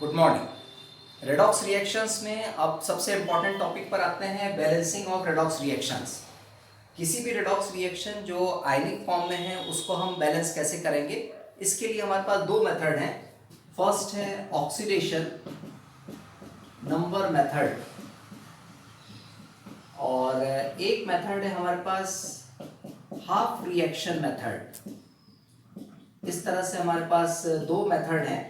Good morning. Redox reactions में अब सबसे इम्पॉर्टेंट टॉपिक पर आते हैं, बैलेंसिंग ऑफ रेडॉक्स रिएक्शंस। किसी भी रेडॉक्स रिएक्शन जो आयनिक फॉर्म में है उसको हम बैलेंस कैसे करेंगे, इसके लिए हमारे पास दो मेथड हैं। फर्स्ट है ऑक्सीडेशन नंबर मेथड और एक मेथड है हमारे पास हाफ रिएक्शन मेथड। इस तरह से हमारे पास दो मेथड हैं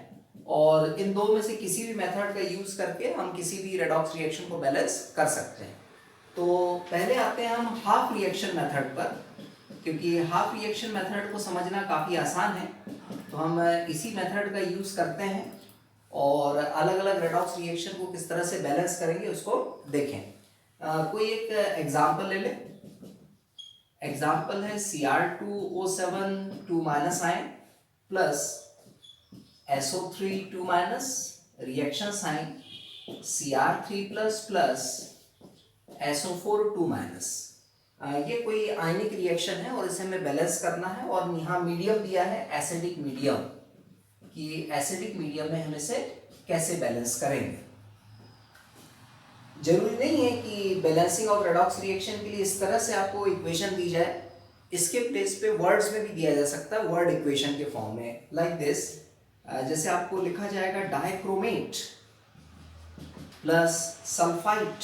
और इन दो में से किसी भी मेथड का यूज करके हम किसी भी रेडॉक्स रिएक्शन को बैलेंस कर सकते हैं। तो पहले आते हैं हम हाफ रिएक्शन मेथड पर, क्योंकि हाफ रिएक्शन मेथड को समझना काफ़ी आसान है। तो हम इसी मेथड का यूज करते हैं और अलग अलग रेडॉक्स रिएक्शन को किस तरह से बैलेंस करेंगे उसको देखें। कोई एक एग्जाम्पल ले लें। एग्जाम्पल है Cr2O7 2 ion plus SO3 2 reaction sign Cr3 plus SO4 2 ये कोई आयनिक रिएक्शन है और इसे हमें बैलेंस करना है। और यहाँ मीडियम दिया है एसिडिक मीडियम, कि एसिडिक मीडियम में हम इसे कैसे बैलेंस करेंगे। जरूरी नहीं है कि बैलेंसिंग ऑफ रेडॉक्स रिएक्शन के लिए इस तरह से आपको इक्वेशन दी जाए, इसके प्लेस पे वर्ड्स में भी दिया जा सकता है, वर्ड इक्वेशन के फॉर्म में, लाइक दिस। जैसे आपको लिखा जाएगा dichromate plus sulphite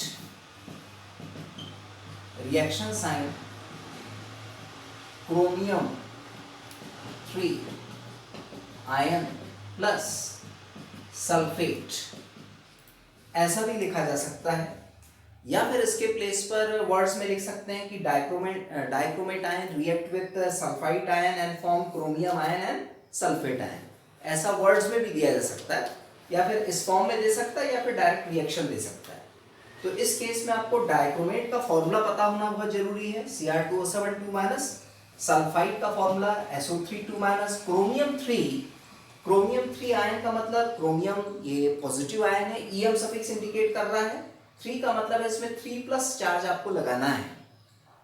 reaction sign chromium 3 ion plus sulphate, ऐसा भी लिखा जा सकता है। या फिर इसके प्लेस पर वर्ड्स में लिख सकते हैं कि dichromate ion react with sulphite ion and form chromium ion and sulphate ion, ऐसा वर्ड्स में भी दिया जा सकता है। या फिर इस फॉर्म में दे सकता है या फिर डायरेक्ट रिएक्शन दे सकता है। तो इस केस में आपको डाइक्रोमेट का फॉर्मूला पता होना बहुत जरूरी है, Cr2O7 2 सल्फाइड का फॉर्मूला SO3 2 क्रोमियम 3 आयन का मतलब क्रोमियम ये पॉजिटिव आयन है, EM सफिक्स इंडिकेट कर रहा है। 3 का मतलब है इसमें 3+ चार्ज आपको लगाना है।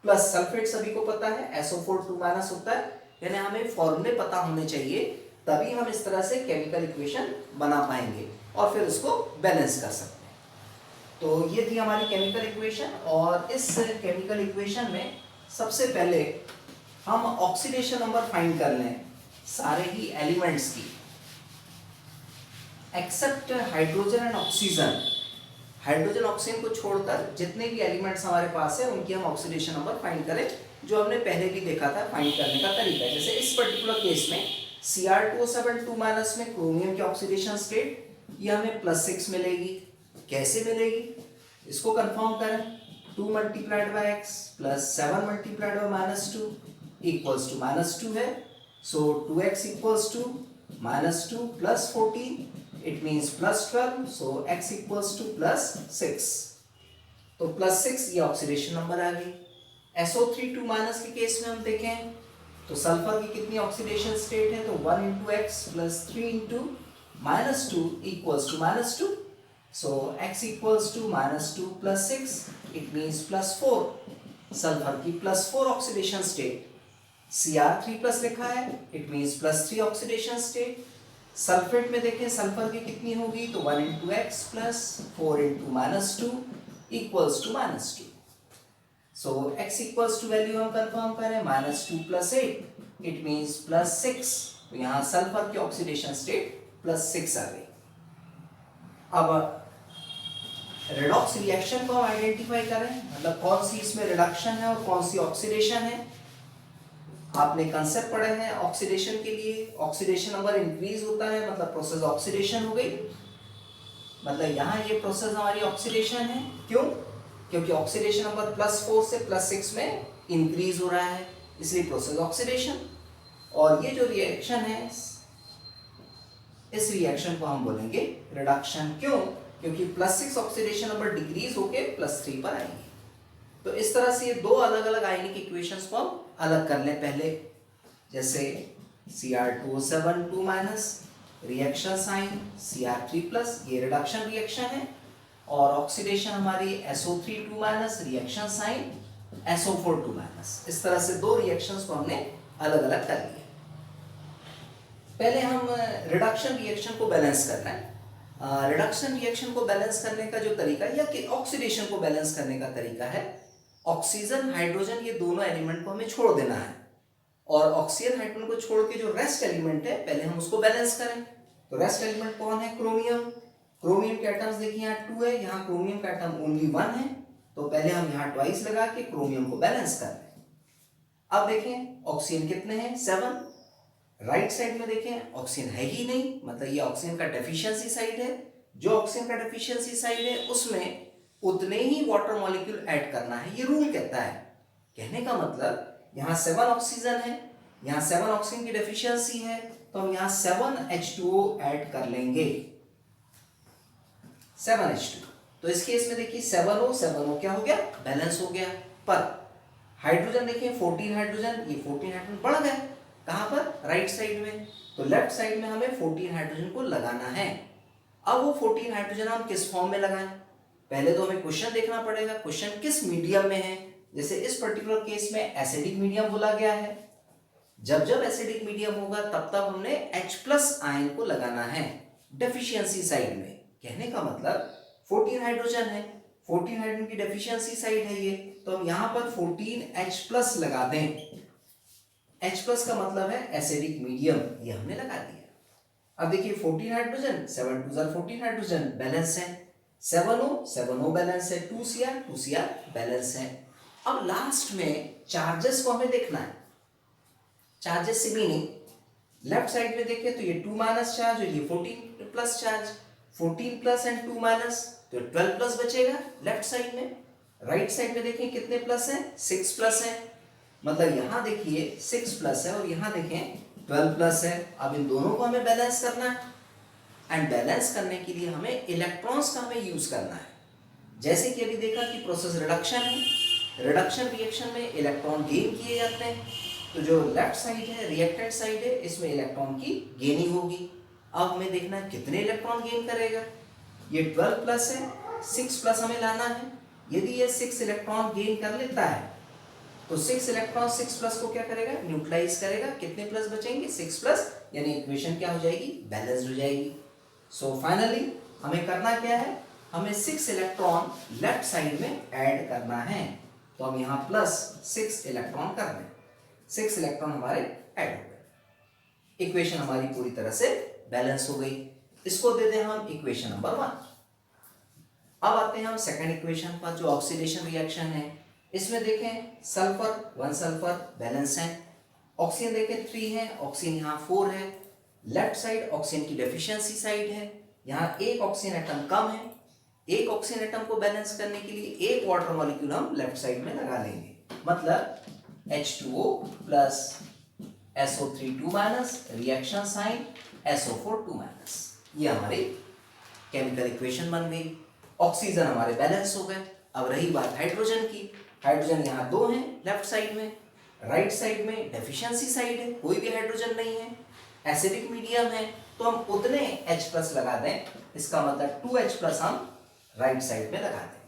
प्लस सल्फेट सभी को पता है SO4 2 होता है। यानी हमें फॉर्मूले पता होने चाहिए, तभी हम इस तरह से केमिकल इक्वेशन बना पाएंगे और फिर उसको बैलेंस कर सकते हैं। तो ये थी हमारी केमिकल इक्वेशन और इस केमिकल इक्वेशन में सबसे पहले हम ऑक्सीडेशन नंबर फाइंड कर लें सारे ही एलिमेंट्स की, except hydrogen and oxygen. Hydrogen oxygen को छोड़कर जितने भी एलिमेंट्स हमारे पास है उनकी हम ऑक्सीडेशन नंबर फाइंड करें, जो हमने पहले भी देखा था फाइंड करने का तरीका। जैसे इस पर्टिकुलर केस में Cr2O7 2 में क्रोमियम की ऑक्सीडेशन स्टेट ये हमें +6 मिलेगी। कैसे मिलेगी इसको कंफर्म करें। 2 × x प्लस 7 × -2 इक्वल्स टू -2 है। So 2x equals to -2 plus 14 it means +12। So x equals to +6। तो +6 ये ऑक्सीडेशन नंबर आ गई। SO3 2 के केस में हम देखें तो सल्फर की कितनी ऑक्सीडेशन स्टेट है, तो 1 × x plus 3 × -2 equals to -2। So x equals to -2 plus 6, it means +4। Sulphur की +4 ऑक्सीडेशन स्टेट। Cr3 प्लस लिखा है, it means +3 oxidation state. Sulphate में देखें सल्फर की कितनी होगी, तो 1 × x plus 4 × -2 equals to -2। So x equals to value हम कंफर्म करें -2 + 8, it means +6। तो यहाँ सल्फर की ऑक्सीडेशन स्टेट +6 आ गई। अब रेडॉक्स रिएक्शन को हम आइडेंटिफाई करें, मतलब कौन सी इसमें रिडक्शन है और कौन सी ऑक्सीडेशन है। आपने कंसेप्ट पढ़े हैं ऑक्सीडेशन के लिए, ऑक्सीडेशन नंबर इंक्रीज होता है मतलब प्रोसेस ऑक्सीडेशन हो गई। मतलब यहाँ ये प्रोसेस हमारी ऑक्सीडेशन है। क्यों? क्योंकि ऑक्सीडेशन नंबर +4 से +6 में इंक्रीज हो रहा है, इसलिए प्रोसेस ऑक्सीडेशन। और ये जो रिएक्शन है इस रिएक्शन को हम बोलेंगे रिडक्शन। क्यों? क्योंकि +6 ऑक्सीडेशन नंबर डिक्रीज होके +3 पर आएंगे। तो इस तरह से ये दो अलग अलग आयनिक इक्वेशंस को हम अलग कर लें पहले। जैसे Cr2O7 2 रिएक्शन साइन Cr3+, ये रिडक्शन रिएक्शन है। और ऑक्सीडेशन हमारी SO3 2 रिएक्शन साइन SO4 2 इस तरह से दो रिएक्शंस को हमने अलग अलग कर लिया। पहले हम रिडक्शन रिएक्शन को बैलेंस करना है। रिडक्शन रिएक्शन को बैलेंस करने का जो तरीका या कि ऑक्सीडेशन को बैलेंस करने का तरीका है, ऑक्सीजन हाइड्रोजन ये दोनों एलिमेंट को हमें छोड़ देना है और ऑक्सीजन हाइड्रोजन को छोड़ के जो रेस्ट एलिमेंट है पहले हम उसको बैलेंस करें। तो रेस्ट एलिमेंट कौन है? क्रोमियम। क्रोमियम के एटम्स देखिए यहाँ 2 है, यहाँ क्रोमियम का एटम ओनली 1 है, तो पहले हम यहाँ ट्वाइस लगा के क्रोमियम को बैलेंस कर लें। अब देखें ऑक्सीजन कितने हैं? 7। राइट साइड में देखें ऑक्सीजन है ही नहीं, मतलब ये ऑक्सीजन का डेफिशिएंसी साइड है। जो ऑक्सीजन का डेफिशिएंसी साइड है उसमें उतने ही वाटर मॉलिक्यूल ऐड करना है, ये रूल कहता है। कहने का मतलब यहाँ 7 ऑक्सीजन है, यहाँ 7 ऑक्सीजन की डेफिशिएंसी है, तो हम यहाँ 7H2O ऐड कर लेंगे, 7H2। तो इस केस में देखिए 7O क्या हो गया? बैलेंस हो गया। पर हाइड्रोजन देखिए 14 हाइड्रोजन, ये 14 हाइड्रोजन बढ़ गए, कहां पर? राइट साइड में। तो लेफ्ट साइड में हमें 14 हाइड्रोजन को लगाना है। अब वो 14 हाइड्रोजन हम किस फॉर्म में लगाएं? पहले तो हमें क्वेश्चन देखना पड़ेगा, क्वेश्चन किस मीडियम में है। जैसे इस पर्टिकुलर केस में एसिडिक मीडियम बोला गया है, जब जब एसिडिक मीडियम होगा तब तब हमने H+ आयन को लगाना है डेफिशिएंसी साइड में। कहने का मतलब 14 हाइड्रोजन है, 14 हाइड्रोजन की डेफिशिएंसी साइड है ये, तो हम यहां पर 14H+ लगा दें। H+ का मतलब है एसिडिक मीडियम, ये हमने लगा दिया। अब देखिए 14 हाइड्रोजन, 7 2 14 हाइड्रोजन बैलेंस है, 7O बैलेंस है, 2Cr बैलेंस है। अब लास्ट में चार्जेस को हमें देखना है। चार्जेस से मीनिंग लेफ्ट साइड में देखें तो ये 2- चार्ज और ये 14+ चार्ज, 14+ एंड 2- तो 12+ बचेगा लेफ्ट साइड में। राइट साइड में देखें कितने प्लस है? 6+ है, मतलब यहां देखिए 6+ है और यहां देखें 12+ है। अब इन दोनों को हमें बैलेंस करना है एंड बैलेंस करने के लिए हमें इलेक्ट्रॉन्स का हमें यूज करना है। जैसे कि अभी देखा कि प्रोसेस रिडक्शन है, रिडक्शन रिएक्शन में इलेक्ट्रॉन गेन किए जाते हैं, तो जो लेफ्ट साइड है रिएक्टेंट साइड है इसमें इलेक्ट्रॉन की गेनिंग होगी। अब हमें देखना है कितने इलेक्ट्रॉन गेन करेगा। ये 12+ है, 6+ हमें लाना है। यदि ये 6 इलेक्ट्रॉन गेन कर लेता है तो 6 इलेक्ट्रॉन 6+ को क्या करेगा? न्यूट्रलाइज करेगा। कितने प्लस बचेंगे? 6+, यानी इक्वेशन क्या हो जाएगी? बैलेंस्ड हो जाएगी। सो फाइनली हमें करना क्या है? हमें 6 इलेक्ट्रॉन लेफ्ट साइड में ऐड करना है, तो हम यहाँ +6 इलेक्ट्रॉन कर दें, 6 इलेक्ट्रॉन हमारे ऐड हो गए। इक्वेशन हमारी पूरी तरह से बैलेंस हो गई। इसको दे दें हम इक्वेशन नंबर 1। अब आते हैं हम सेकंड इक्वेशन पर, जो ऑक्सीडेशन रिएक्शन है। इसमें देखें सल्फर 1 सल्फर बैलेंस है, ऑक्सीजन देखें 3 है, ऑक्सीजन यहाँ 4 है। लेफ्ट साइड ऑक्सीजन की डेफिशिएंसी साइड है, यहाँ एक ऑक्सीजन एटम कम है। एक ऑक्सीजन एटम को बैलेंस करने के लिए एक वाटर मॉलिक्यूल हम लेफ्ट साइड में लगा लेंगे, मतलब H2O plus SO3 2- reaction sign SO4 2-। ये हमारी केमिकल इक्वेशन बन गई। ऑक्सीजन हमारे बैलेंस हो गए। अब रही बात हाइड्रोजन की, हाइड्रोजन यहाँ 2 हैं लेफ्ट साइड में, राइट साइड में डेफिशिएंसी साइड है, कोई भी हाइड्रोजन नहीं है, एसिडिक मीडियम है, तो हम उतने H+ लगा दें। इसका मतलब 2H+ हम राइट साइड में लगा दें,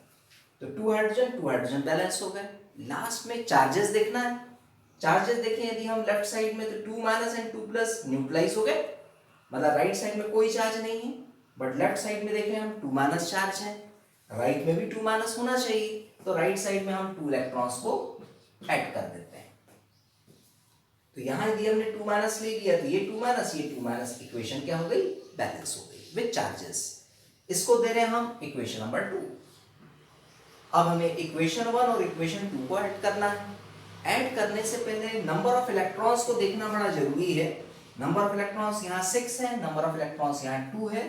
तो 2 हाइड्रोजन बैलेंस हो गए। लास्ट में चार्जेस देखना है। चार्जेस देखें यदि हम लेफ्ट साइड में तो 2- एंड 2+ न्यूट्रलाइज हो गए, मतलब राइट साइड में कोई चार्ज नहीं है, बट लेफ्ट साइड में देखें हम 2- चार्ज है, राइट में भी 2- होना चाहिए, तो राइट साइड में हम 2 इलेक्ट्रॉन्स को ऐड कर देते हैं। तो यहां यदि हमने 2- ले लिया तो ये 2- इक्वेशन क्या हो गई? बैलेंस हो गई विद चार्जेस। इसको दे रहे हैं हम इक्वेशन नंबर 2। अब हमें इक्वेशन 1 और इक्वेशन 2 को ऐड करना है। ऐड करने से पहले नंबर ऑफ इलेक्ट्रॉन्स को देखना बड़ा जरूरी है। नंबर ऑफ इलेक्ट्रॉन्स यहाँ 6 है, नंबर ऑफ इलेक्ट्रॉन्स यहाँ 2 है।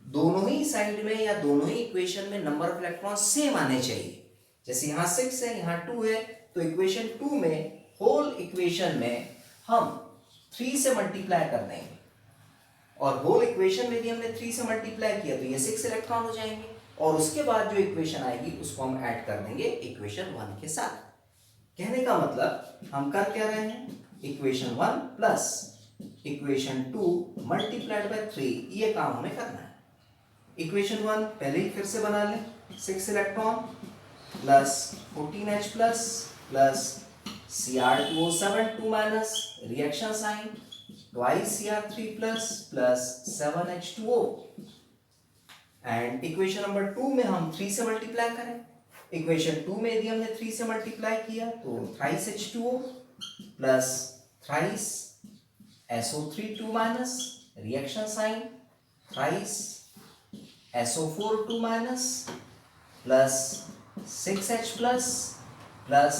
दोनों ही साइड में या दोनों ही इक्वेशन में नंबर ऑफ इलेक्ट्रॉन्स सेम आने चाहिए। जैसे यहाँ 6 है, यहाँ 2 है, तो इक्वेशन 2 में होल इक्वेशन में हम 3 से मल्टीप्लाई कर देंगे, और होल इक्वेशन में यदि हमने 3 से मल्टीप्लाई किया तो ये 6 इलेक्ट्रॉन हो जाएंगे, और उसके बाद जो इक्वेशन आएगी उसको हम ऐड कर देंगे इक्वेशन 1 के साथ। कहने का मतलब हम कर क्या रहे हैं? Equation 1 plus equation 2 multiplied bye 3, ये काम हमें करना है। इक्वेशन 1 पहले ही फिर से बना लें, 6 electron plus 14H plus Cr2O7 2- reaction sign twice Cr3 plus 7H2O and equation number 2 में हम 3 से मल्टीप्लाई करें। इक्वेशन 2 में यदि हमने 3 से मल्टीप्लाई किया तो thrice H2O plus thrice SO3 2 minus reaction sign thrice SO4 2 minus plus 6H plus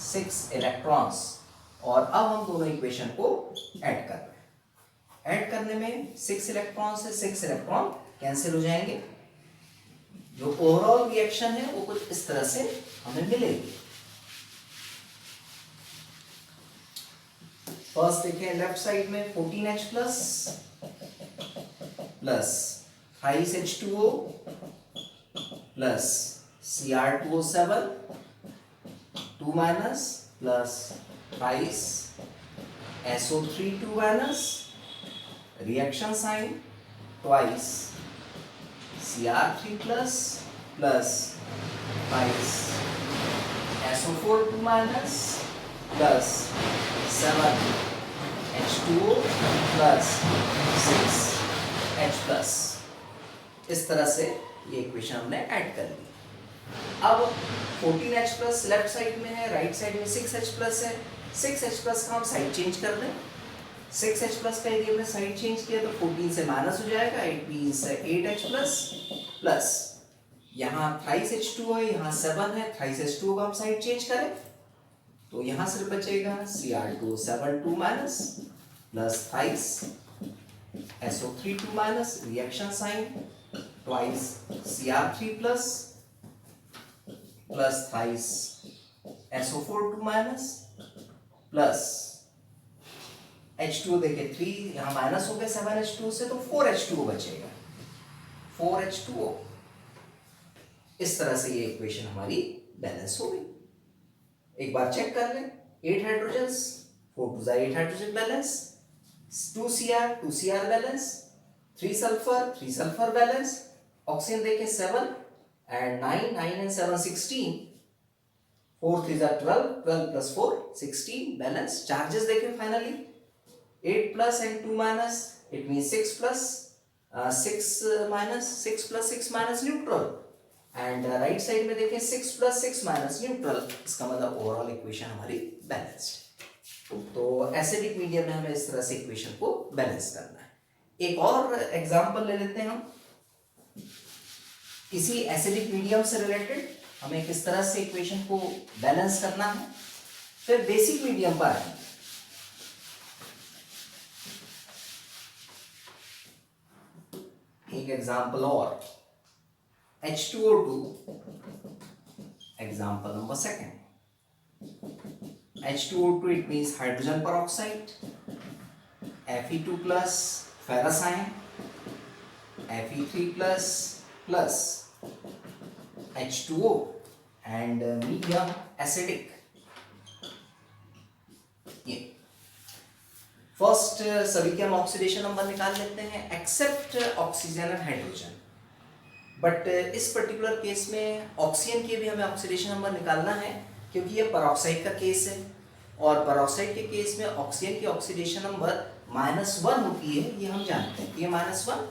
6 electrons. और अब हम दोनों इक्वेशन को ऐड कर रहे हैं। ऐड करने में 6 इलेक्ट्रॉन से 6 इलेक्ट्रॉन कैंसिल हो जाएंगे। जो ओवरऑल रिएक्शन है वो कुछ इस तरह से हमें मिलेगी। फर्स्ट देखें लेफ्ट साइड में 14H plus thrice H2O plus Cr2O7 2 minus plus thrice SO3 2 minus reaction sign twice Cr3 plus thrice SO4 2 minus plus 7H2O plus 6H plus. इस तरह से ये इक्वेशन हमने ऐड कर ली। अब 14H प्लस लेफ्ट साइड में है, राइट साइड में 6H प्लस है। 6H प्लस का हम साइड चेंज कर दें। 6H प्लस का यदि हमने साइड चेंज किया तो 14 से माइनस हो जाएगा, 8 मीन्स 8H प्लस यहाँ थ्राइस H2O है, यहाँ 7 है, थ्राइस H2O का हम साइड चेंज करें तो यहाँ सिर्फ बचेगा Cr2O7 2 minus plus thrice SO3 2 minus reaction sign twice Cr3 plus thrice SO4 2 minus plus H2O देखिए 3 यहाँ माइनस हो गया 7H2O से तो 4H2O बचेगा, 4H2O। इस तरह से ये इक्वेशन हमारी बैलेंस हो गई। एक बार चेक कर लें। 8 hydrogens 4 2 8 hydrogen balance, 2 Cr balance, 3 sulphur balance. Oxygen देखें 7 and 9 and 7 16, 4 3 12 plus 4 16 balance। Charges देखें finally 8 plus and 2 minus, it means 6 plus 6 minus 6 plus 6 minus neutral। And right side में देखें 6 plus 6 minus neutral। इसका मतलब overall equation हमारी balanced. तो acidic medium में हमें इस तरह से इक्वेशन को बैलेंस करना है। एक और एग्जांपल ले लेते हैं हम किसी एसिडिक मीडियम से रिलेटेड हमें किस तरह से इक्वेशन को बैलेंस करना है। फिर बेसिक मीडियम पर आएंगे। एक एग्जांपल और H2O2, example number second. H2O2 it means hydrogen peroxide, Fe2 plus ferrous ion, Fe3 plus H2O and medium acidic। ये फर्स्ट सभी के हम ऑक्सीडेशन नंबर निकाल लेते हैं except oxygen and hydrogen. But इस पर्टिकुलर केस में ऑक्सीजन के भी हमें ऑक्सीडेशन नंबर निकालना है क्योंकि ये पेरोक्साइड का केस है और पेरोक्साइड के केस में ऑक्सीजन की ऑक्सीडेशन नंबर -1 होती है, ये हम जानते हैं। ये -1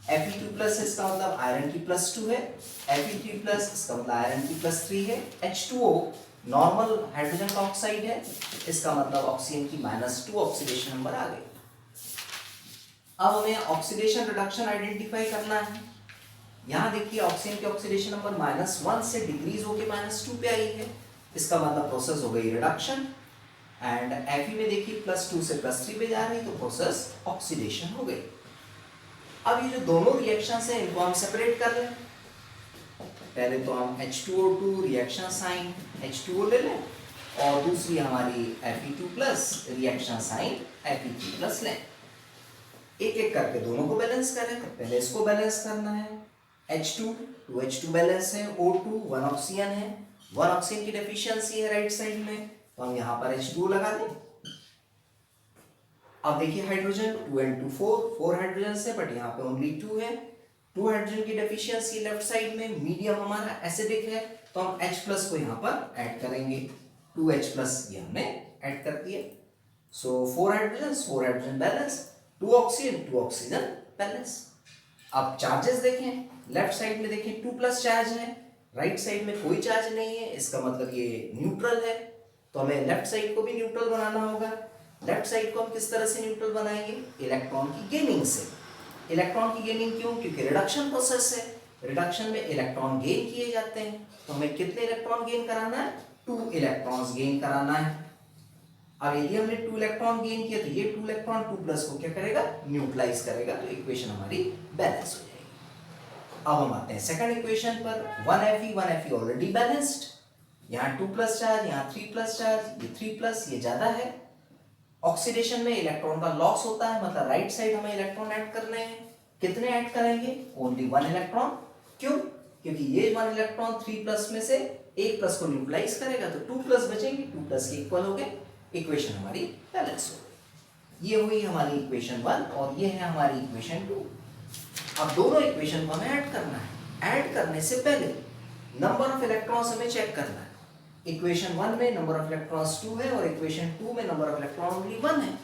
Fe2 प्लस इसका मतलब आयरन की +2 है, Fe3 प्लस इसका मतलब आयरन की +3 है। H2O नॉर्मल हाइड्रोजन का ऑक्साइड है, इसका मतलब ऑक्सीजन की -2 ऑक्सीडेशन नंबर आ गई। अब हमें ऑक्सीडेशन रिडक्शन आइडेंटिफाई करना है। यहाँ देखिए ऑक्सीजन की ऑक्सीडेशन नंबर -1 से डिक्रीज होकर -2 पे आई है, इसका मतलब प्रोसेस हो गई रिडक्शन। एंड Fe में देखिए +2 से +3 पे जा रही है तो प्रोसेस ऑक्सीडेशन हो गई। अब ये जो दोनों रिएक्शंस हैं इनको हम सेपरेट कर लें। पहले तो हम H2O2 रिएक्शन साइन H2O ले लें और दूसरी हमारी Fe2 plus reaction sign Fe3 plus लें। एक एक करके दोनों को बैलेंस करें। तो पहले इसको बैलेंस करना है। H2 2H2 बैलेंस है, O2 1 ऑक्सीजन है, 1 ऑक्सीजन की डेफिशिएंसी है राइट साइड में, तो हम यहाँ पर H2O लगा दें। अब देखिए हाइड्रोजन 2 and 2 4 हाइड्रोजन है बट यहाँ पे ओनली 2 है, 2 हाइड्रोजन की डेफिशिएंसी लेफ्ट साइड में, मीडियम हमारा एसिडिक है तो हम H प्लस को यहाँ पर ऐड करेंगे, 2H प्लस ये हमने ऐड कर दिया। सो 4 हाइड्रोजन बैलेंस, 2 ऑक्सीजन बैलेंस। अब चार्जेस देखें, लेफ्ट साइड में देखें 2 प्लस चार्ज है, राइट साइड में कोई चार्ज नहीं है, इसका मतलब ये न्यूट्रल है। तो हमें लेफ्ट साइड को भी न्यूट्रल बनाना होगा। लेफ्ट साइड को हम किस तरह से न्यूट्रल बनाएंगे? इलेक्ट्रॉन की गेनिंग से। इलेक्ट्रॉन की गेनिंग क्यों? क्योंकि रिडक्शन प्रोसेस है, रिडक्शन में इलेक्ट्रॉन गेन किए जाते हैं। तो हमें कितने इलेक्ट्रॉन गेन कराना है? 2 इलेक्ट्रॉन्स गेन कराना है। अब यदि हमने 2 इलेक्ट्रॉन गेन किया तो ये 2 इलेक्ट्रॉन 2 प्लस को क्या करेगा? न्यूट्रलाइज करेगा। तो इक्वेशन हमारी बैलेंस हो जाएगी। अब हम आते हैं सेकंड इक्वेशन पर। 1Fe ऑलरेडी बैलेंस्ड, यहाँ 2 प्लस चार्ज, यहाँ 3 प्लस चार्ज, ये 3 प्लस, ये ज्यादा है। ऑक्सीडेशन में इलेक्ट्रॉन का लॉस होता है, मतलब राइट साइड हमें इलेक्ट्रॉन ऐड करने हैं। कितने ऐड करेंगे? Only 1 electron. क्यों? क्योंकि ये 1 इलेक्ट्रॉन 3 प्लस में से 1 प्लस को न्यूट्रलाइज करेगा, तो 2 प्लस बचेंगे, 2 प्लस के इक्वल हो गए। इक्वेशन हमारी बैलेंस हो गई। ये हुई हमारी इक्वेशन 1 और ये है हमारी इक्वेशन 2। अब दोनों इक्वेशन को हमें ऐड करना है। ऐड करने से पहले नंबर ऑफ इलेक्ट्रॉन्स हमें चेक करना है। इक्वेशन 1 में नंबर ऑफ इलेक्ट्रॉन्स 2 है और इक्वेशन 2 में नंबर ऑफ इलेक्ट्रॉन ओनली 1 है।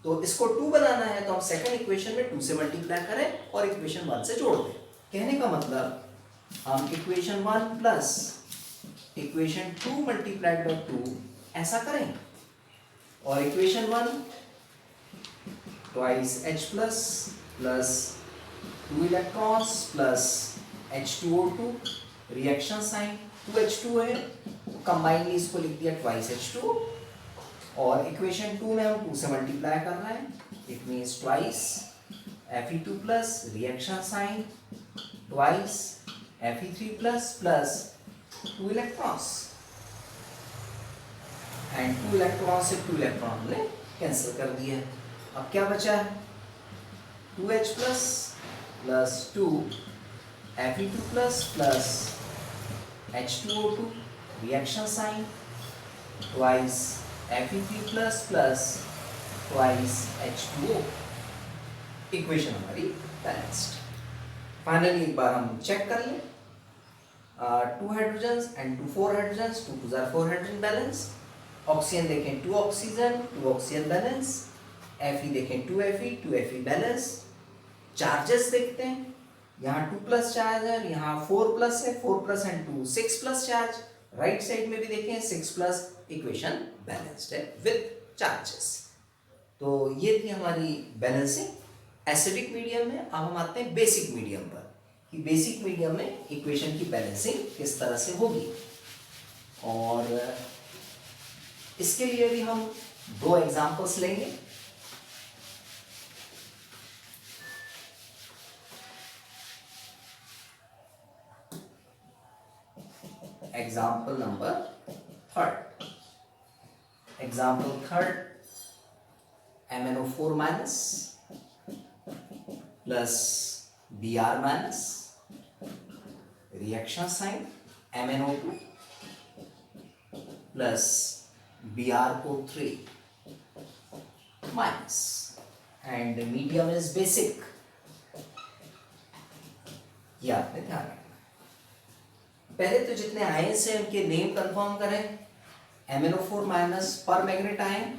तो इसको 2 बनाना है तो हम सेकंड इक्वेशन में 2 से मल्टीप्लाई करें और इक्वेशन 1 से जोड़ दें। कहने का मतलब हम equation 1 plus equation 2 multiplied by 2 ऐसा करें, और equation 1 twice H plus plus 2 electrons plus H2O2 reaction sign 2H2 है, कंबाइनली इसको लिख दिया ट्वाइस H2, और इक्वेशन 2 में हम 2 से मल्टीप्लाई कर रहे हैं, it means twice Fe2 plus reaction sign twice Fe3 plus plus 2 electrons, and 2 electron से 2 इलेक्ट्रॉन हमने कैंसिल कर दिया है। अब क्या बचा है? 2H plus plus 2 Fe2 plus plus H2O2 reaction sign twice Fe3 plus plus twice H2O। Equation हमारी बैलेंस्ड। फाइनली एक बार हम चेक कर लें। 2 hydrogens and 2 4 hydrogens, 2 2 4 hydrogen balance. Oxygen देखें 2 ऑक्सीजन 2 ऑक्सीजन बैलेंस। Fe देखें 2 Fe 2 Fe बैलेंस। चार्जेस देखते हैं, यहाँ 2 प्लस चार्ज है, यहाँ 4 प्लस है, 4 plus and 2 6 plus charge. Right side में भी देखें 6 प्लस, इक्वेशन बैलेंस्ड है विद चार्जेस। तो ये थी हमारी बैलेंसिंग एसिडिक मीडियम में। अब हम आते हैं बेसिक मीडियम पर, कि बेसिक मीडियम में इक्वेशन की बैलेंसिंग किस तरह से होगी। और इसके लिए भी हम 2 एग्जांपल्स लेंगे। Example number 3। Example 3, MnO4 minus plus Br minus reaction sign MnO2 plus Br3 minus, and medium is basic. ये आपने ध्यान रखना। पहले तो जितने आयंस हैं उनके नेम कंफर्म करें। MnO4 माइनस पर मैग्नेट आयन,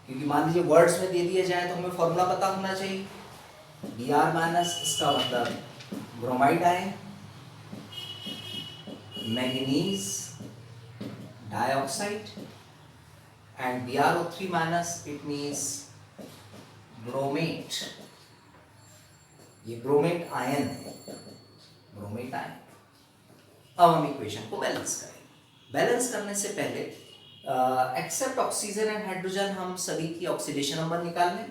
क्योंकि मान लीजिए वर्ड्स में दे दिया जाए तो हमें फॉर्मूला पता होना चाहिए। Br माइनस इसका मतलब bromide ion, manganese dioxide, and BrO3 minus it means bromate. ये ब्रोमेट आयन है, ब्रोमेट आयन। अब हम इक्वेशन को बैलेंस करेंगे। बैलेंस करने से पहले एक्सेप्ट ऑक्सीजन एंड हाइड्रोजन हम सभी की ऑक्सीडेशन नंबर निकाल लें।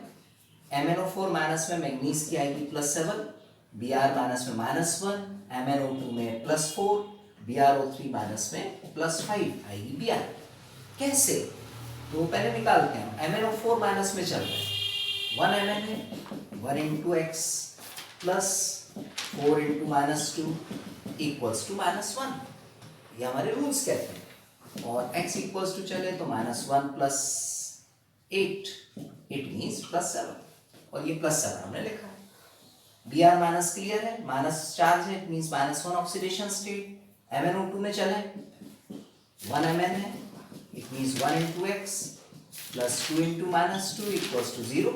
MnO4 माइनस में मैग्नीज की आएगी +7, Br माइनस में -1, MnO2 में +4, BrO3 माइनस में +5 आएगी Br। कैसे? तो पहले निकालते हैं। MnO4 माइनस में चल रहे हैं 1 Mn है, 1 into x plus 4 into -2 equals to -1। ये हमारे रूल्स कहते हैं। और x इक्वल्स टू चले तो -1 प्लस 8 इट मीन्स +7, और ये +7 हमने लिखा है। Br माइनस क्लियर है, माइनस चार्ज है, it means -1 oxidation state. MnO2 में चले 1 Mn है, it means 1 into x plus 2 into -2 equals to 0।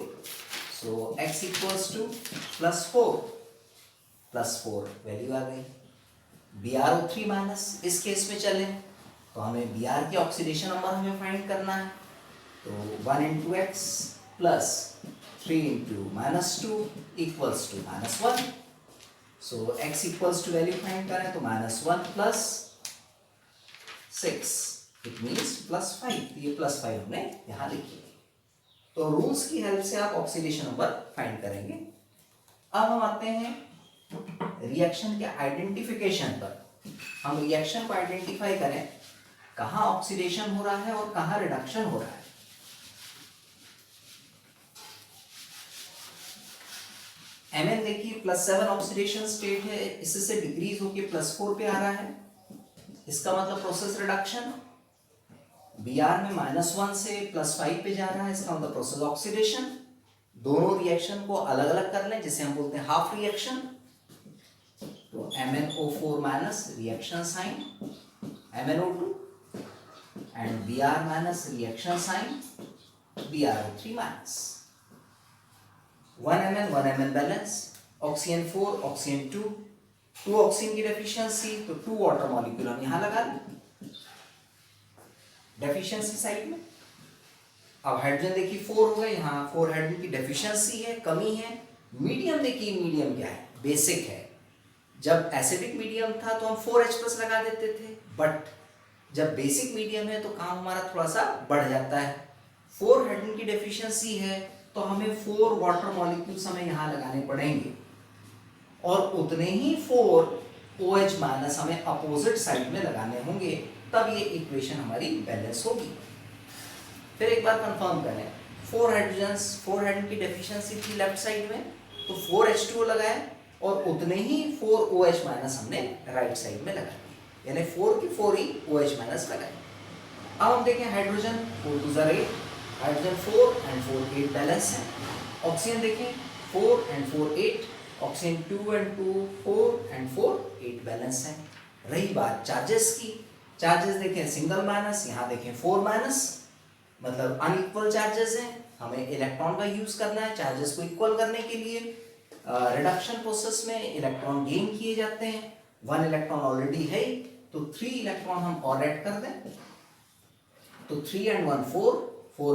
So x equals to +4 value आ गई। BrO3 माइनस, इस केस में चले तो हमें Br के ऑक्सीडेशन नंबर हमें फाइंड करना है। तो 1 into x plus 3 into -2 equals to -1। So x equals to value find करें तो -1 प्लस 6 इट मीन्स +5। ये +5 हमने यहाँ लिखी। तो रूल्स की हेल्प से आप ऑक्सीडेशन नंबर फाइंड करेंगे। अब हम आते हैं रिएक्शन के आइडेंटिफिकेशन पर। हम रिएक्शन को आइडेंटिफाई करें कहाँ ऑक्सीडेशन हो रहा है और कहाँ रिडक्शन हो रहा है। Mn देखिए +7 ऑक्सीडेशन स्टेट है, इससे डिक्रीज होके +4 पे आ रहा है, इसका मतलब प्रोसेस रिडक्शन। Br में -1 से +5 पे जा रहा है, इसका मतलब प्रोसेस ऑक्सीडेशन। दोनों रिएक्शन को अलग अलग कर लें जिसे हम बोलते हैं हाफ रिएक्शन। तो MnO4 minus reaction sign MnO2 and Br minus reaction sign BrO3 minus. 1 Mn balance, oxygen 4 oxygen 2 oxygen की डेफिशिएंसी, तो 2 वाटर मॉलिक्यूल हम यहाँ लगा लें डेफिशिएंसी साइड में। अब हाइड्रोजन देखिए 4 हो गए, यहाँ 4 हाइड्रोजन की डेफिशिएंसी है, कमी है। मीडियम देखिए, मीडियम क्या है, बेसिक है। जब एसिडिक मीडियम था तो हम 4H+ लगा देते थे, बट जब बेसिक मीडियम है तो काम हमारा थोड़ा सा बढ़ जाता है। 4 हाइड्रोजन की डेफिशिएंसी है तो हमें 4 वाटर मॉलिक्यूल्स हमें यहाँ लगाने पड़ेंगे और उतने ही 4 OH- हमें अपोजिट साइड में लगाने होंगे, तब ये इक्वेशन हमारी बैलेंस होगी। फिर एक बार कंफर्म करें, 4 हाइड्रोजन की डेफिशिएंसी थी लेफ्ट साइड में, तो 4H2O लगाए और उतने ही 4 OH- हमने राइट साइड में लगाए, यानी 4 की 4 ही OH- लगाए। अब हम देखें हाइड्रोजन 4 2 8, हाइड्रोजन 4 and 4 8 बैलेंस है। ऑक्सीजन देखें 4 and 4 8, oxygen 2 and 2 4 and 4 8 balance है। रही बात चार्जेस की, चार्जेस देखें सिंगल माइनस, यहाँ देखें 4 माइनस, मतलब अनइक्वल चार्जेस हैं। हमें इलेक्ट्रॉन का यूज करना है चार्जेस को इक्वल करने के लिए। रिडक्शन प्रोसेस में इलेक्ट्रॉन गेन किए जाते हैं। 1 इलेक्ट्रॉन ऑलरेडी है, तो 3 इलेक्ट्रॉन हम और ऐड कर दें, तो 3 and 1 4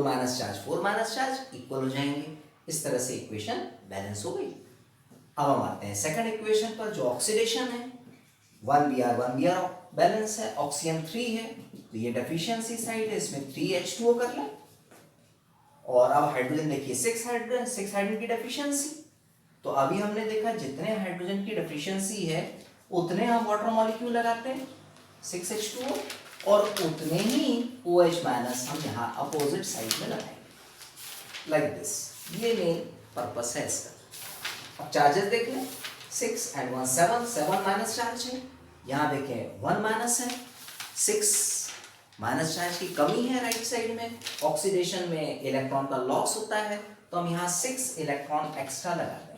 माइनस चार्ज इक्वल हो जाएंगे। इस तरह से इक्वेशन बैलेंस हो गई। अब हम आते हैं सेकंड इक्वेशन पर, जो ऑक्सीडेशन है। 1Br बैलेंस है, ऑक्सीजन 3 है, तो ये डेफिशिएंसी साइड है, इसमें 3H2O कर लें। और अब हाइड्रोजन देखिए 6 हाइड्रोजन की डेफिशिएंसी, तो अभी हमने देखा जितने हाइड्रोजन की डेफिशिएंसी है उतने हम वाटर मॉलिक्यूल लगाते हैं 6H2O, और उतने ही OH- हम यहाँ अपोजिट साइड में लगाएंगे लाइक दिस। ये मेन पर्पस है इसका। अब चार्जेस देख लें, 6 and 1 7 माइनस चार्ज है, यहाँ देखें 1 माइनस है, 6 माइनस चार्ज की कमी है राइट साइड में। ऑक्सीडेशन में इलेक्ट्रॉन का लॉस होता है, तो हम यहाँ 6 इलेक्ट्रॉन एक्स्ट्रा लगा दें।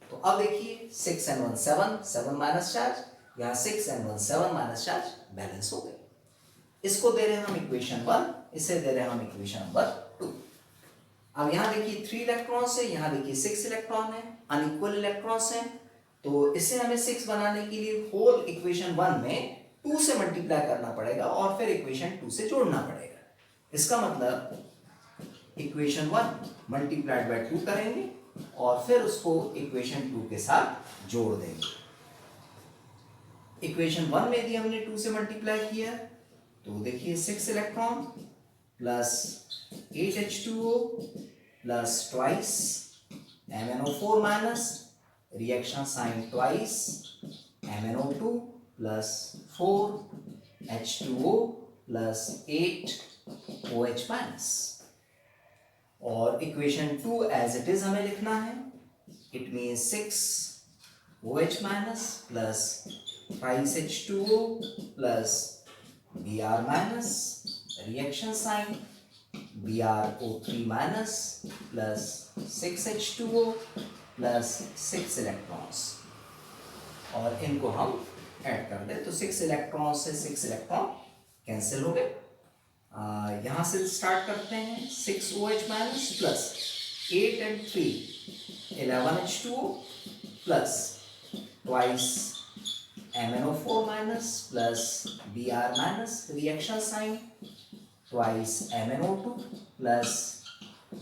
तो अब देखिए 6 and 1 7 माइनस चार्ज, यहाँ 6 and 1 7 माइनस चार्ज बैलेंस हो गए। इसको दे रहे हैं हम इक्वेशन 1, इसे दे रहे हैं हम इक्वेशन नंबर 2। अब यहाँ देखिए 3 इलेक्ट्रॉन्स है, यहाँ देखिए 6 इलेक्ट्रॉन है, अनइक्वल इलेक्ट्रॉन्स हैं, तो इसे हमें 6 बनाने के लिए होल इक्वेशन 1 में 2 से मल्टीप्लाई करना पड़ेगा और फिर इक्वेशन 2 से जोड़ना पड़ेगा। इसका मतलब इक्वेशन 1 मल्टीप्लाइड बाय 2 करेंगे और फिर उसको इक्वेशन 2 के साथ जोड़ देंगे। इक्वेशन 1 में यदि हमने 2 से मल्टीप्लाई किया तो देखिए 6 electron plus 8H2O plus twice MnO4 minus reaction sign twice MnO2 plus 4H2O plus 8OH minus, और इक्वेशन 2 एज इट इज हमें लिखना है। It means 6OH minus plus 5H2O plus Br minus reaction sign BrO3 minus plus 6H2O plus 6 electrons, और इनको हम add कर दें तो 6 इलेक्ट्रॉन से 6 इलेक्ट्रॉन कैंसिल हो गए। यहाँ से स्टार्ट करते हैं 6OH minus plus 8 and 3, 11 H2O plus twice MnO4 minus plus Br minus reaction sign twice MnO2 plus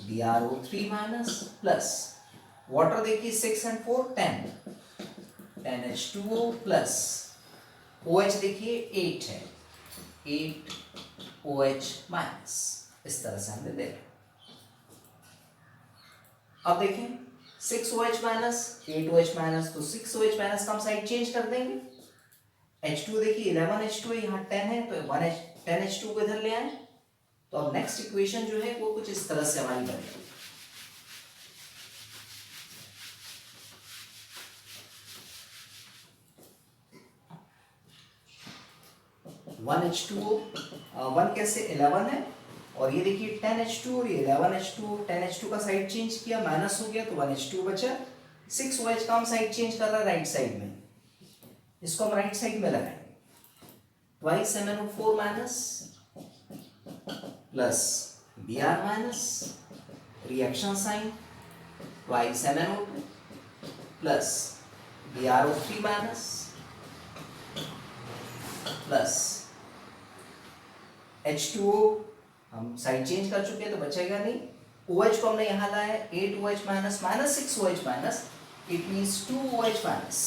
BrO3 minus plus water देखिए 6 and 4 10 H2O plus OH देखिए 8 है 8 OH माइनस। इस तरह से हमने देखा। अब देखें 6 OH माइनस 8 OH माइनस, तो 6 OH माइनस का हम साइड चेंज कर देंगे। H2 देखिए 11 H2 है, यहाँ 10 है, तो 10 H2 को इधर ले आए। तो अब नेक्स्ट इक्वेशन जो है वो कुछ इस तरह से हमारी बनेगी। 1 H2O 1 कैसे 11 है, और ये देखिए 10 H2 और ये 11 H2, 10 H2 का साइड चेंज किया, माइनस हो गया तो 1 H2 बचा। 6 OH का हम साइड चेंज कर रहा है राइट साइड में, इसको हम राइट साइड में लगाएंगे। Twice MnO4 minus plus Br minus reaction sign twice MnO2 plus BrO3 minus plus H2O हम साइड चेंज कर चुके हैं तो बचेगा नहीं। OH को हमने यहां लाया 8 OH minus minus 6 OH minus, it means 2 OH minus.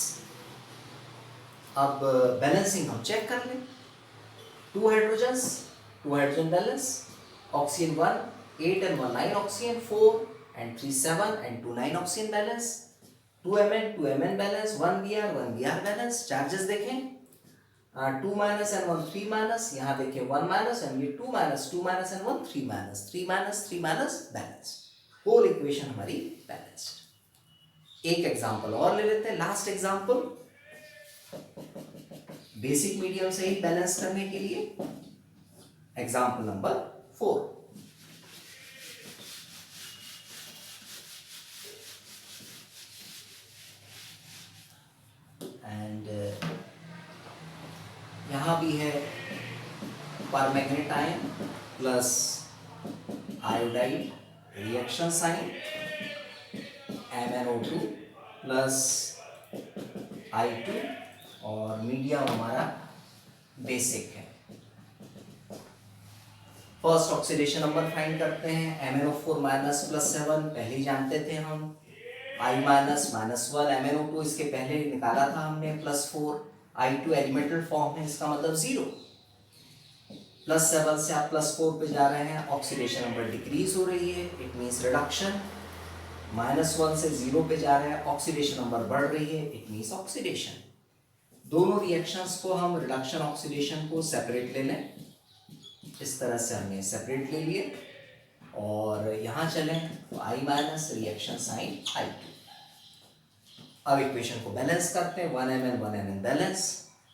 अब बैलेंसिंग हम चेक कर लें। 2 hydrogen balance, oxygen 1 8 and 1 9 oxygen, 4 and 3 7 and 2 9 oxygen balance. 2 Mn balance, 1 Br balance. Charges देखें 2 माइनस एंड 1 3 माइनस, यहाँ देखिए 1 माइनस एंड ये 2 minus and 1 3 minus, 3 minus balance. Whole equation हमारी balanced. एक एग्जांपल और ले लेते हैं, लास्ट एग्जांपल बेसिक मीडियम से ही बैलेंस करने के लिए। Example number 4। एंड यहाँ भी है permanganate ion plus iodide reaction sign MnO2 plus I2 और मीडियम हमारा बेसिक है। फर्स्ट ऑक्सीडेशन नंबर फाइंड करते हैं। MnO4 माइनस प्लस 7 पहले ही जानते थे हम, I माइनस माइनस 1, MnO2 इसके पहले निकाला था हमने प्लस 4, I2 एलिमेंटल फॉर्म है, इसका मतलब 0। प्लस 7 से आप प्लस 4 पे जा रहे हैं, ऑक्सीडेशन नंबर डिक्रीज हो रही है, इट मींस रिडक्शन। माइनस 1 से 0 पे जा रहे हैं, ऑक्सीडेशन नंबर बढ़ रही है, इट मींस ऑक्सीडेशन। दोनों रिएक्शंस को हम रिडक्शन ऑक्सीडेशन को सेपरेट ले लें। इस तरह से हमने सेपरेट ले लिए और यहाँ चलें तो I minus reaction sign I2। अब इक्वेशन को बैलेंस करते हैं। 1 Mn बैलेंस,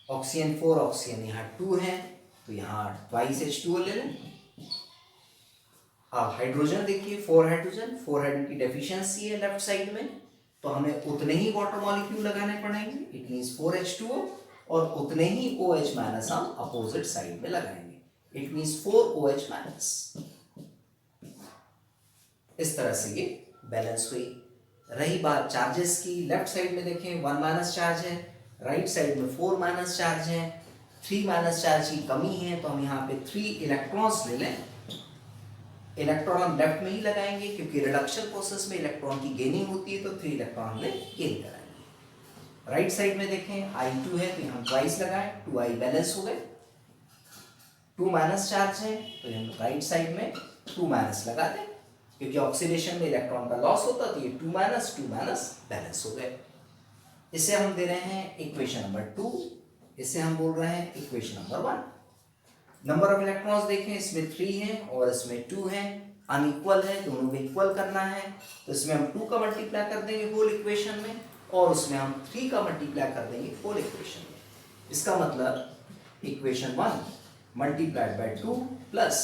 ऑक्सीजन 4 ऑक्सीजन यहाँ 2 है तो यहाँ ट्वाइस H2O ले लें। अब हाइड्रोजन देखिए 4 हाइड्रोजन की डेफिशिएंसी है लेफ्ट साइड में, तो हमें उतने ही वाटर मॉलिक्यूल लगाने पड़ेंगे, इट मींस 4 H2O, और उतने ही OH माइनस हम अपोजिट साइड में लगाएंगे, इट मींस 4 OH माइनस। इस तरह से ये बैलेंस हुई। रही बात चार्जेस की, लेफ्ट साइड में देखें 1 माइनस चार्ज है, राइट साइड में 4 माइनस चार्ज है, 3 माइनस चार्ज की कमी है तो हम यहाँ पे 3 इलेक्ट्रॉन्स ले लें। इलेक्ट्रॉन हम लेफ्ट में ही लगाएंगे क्योंकि रिडक्शन प्रोसेस में इलेक्ट्रॉन की गेनिंग होती है, तो 3 इलेक्ट्रॉन हमने गेन कराएंगे। राइट साइड में देखें I2 है तो हम ट्वाइस लगाएं, 2I बैलेंस हो गए। 2 माइनस चार्ज है तो हम राइट साइड में 2 माइनस लगा दें, क्योंकि ऑक्सीडेशन में इलेक्ट्रॉन का लॉस होता तो ये 2 माइनस बैलेंस हो गए। इसे हम दे रहे हैं इक्वेशन नंबर 2, इसे हम बोल रहे हैं equation number 1। Number of electrons देखें, इसमें 3 है और इसमें 2 है, अनइक्वल है, दोनों को इक्वल करना है तो इसमें हम 2 का मल्टीप्लाई कर देंगे होल इक्वेशन में और उसमें हम 3 का मल्टीप्लाई कर देंगे होल इक्वेशन में। इसका मतलब equation 1 multiplied by 2 plus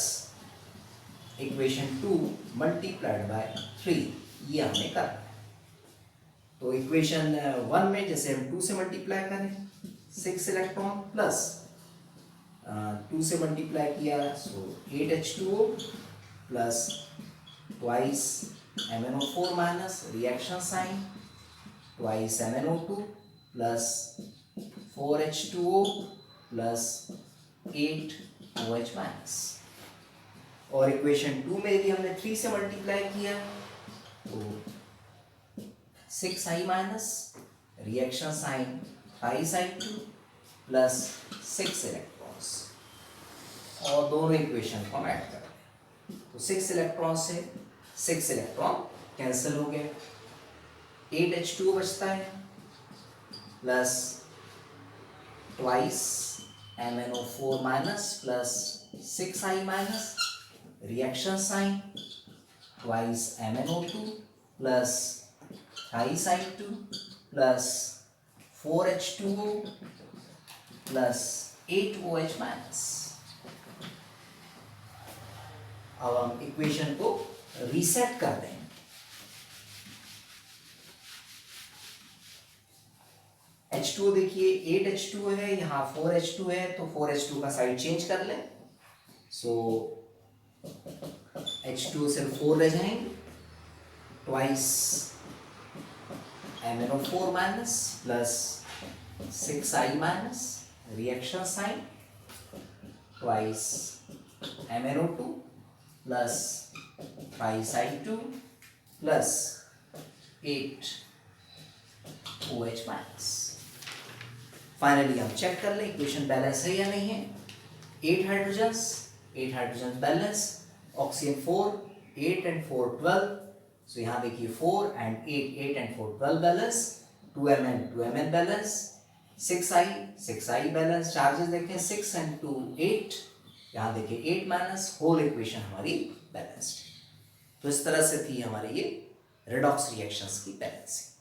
equation 2 multiplied bye 3, ये हमने करना है। तो इक्वेशन 1 में जैसे हम 2 से मल्टीप्लाई करें 6 इलेक्ट्रॉन प्लस 2 से मल्टीप्लाई किया so 8 H2O plus twice MnO4 minus reaction sign twice MnO2 plus 4H2O plus 8OH minus. और इक्वेशन 2 में यदि हमने 3 से मल्टीप्लाई किया तो 6I minus reaction sign 5I2 plus 6 electrons, और दोनों इक्वेशन को हम ऐड कर रहे हैं तो 6 इलेक्ट्रॉन से 6 इलेक्ट्रॉन कैंसिल हो गए, 8H2 बचता है plus twice MnO4 minus plus 6I minus reaction sign twice MnO2 plus thrice I2 plus 4H2O plus 8OH minus. अब हम इक्वेशन को रीसेट कर दें। H2O देखिए 8H2O है, यहाँ 4H2 है, तो 4H2 का साइड चेंज कर लें, सो H2O सिर्फ 4 रह जाएंगे, twice MnO4 minus plus 6I minus reaction sign twice MnO2 plus thrice I2 plus 8OH minus. Finally हम चेक कर लें इक्वेशन बैलेंस है या नहीं है। 8 hydrogen balance, oxygen 4, 8 and 4 12, so यहाँ देखिए 4 and 8 and 4 12 balance, 2Mn balance, 6I balance, charges देखें 6 and 2 8, यहाँ देखिए 8 माइनस, होल इक्वेशन हमारी बैलेंस्ड। तो इस तरह से थी हमारी ये रेडॉक्स रिएक्शंस की बैलेंसिंग।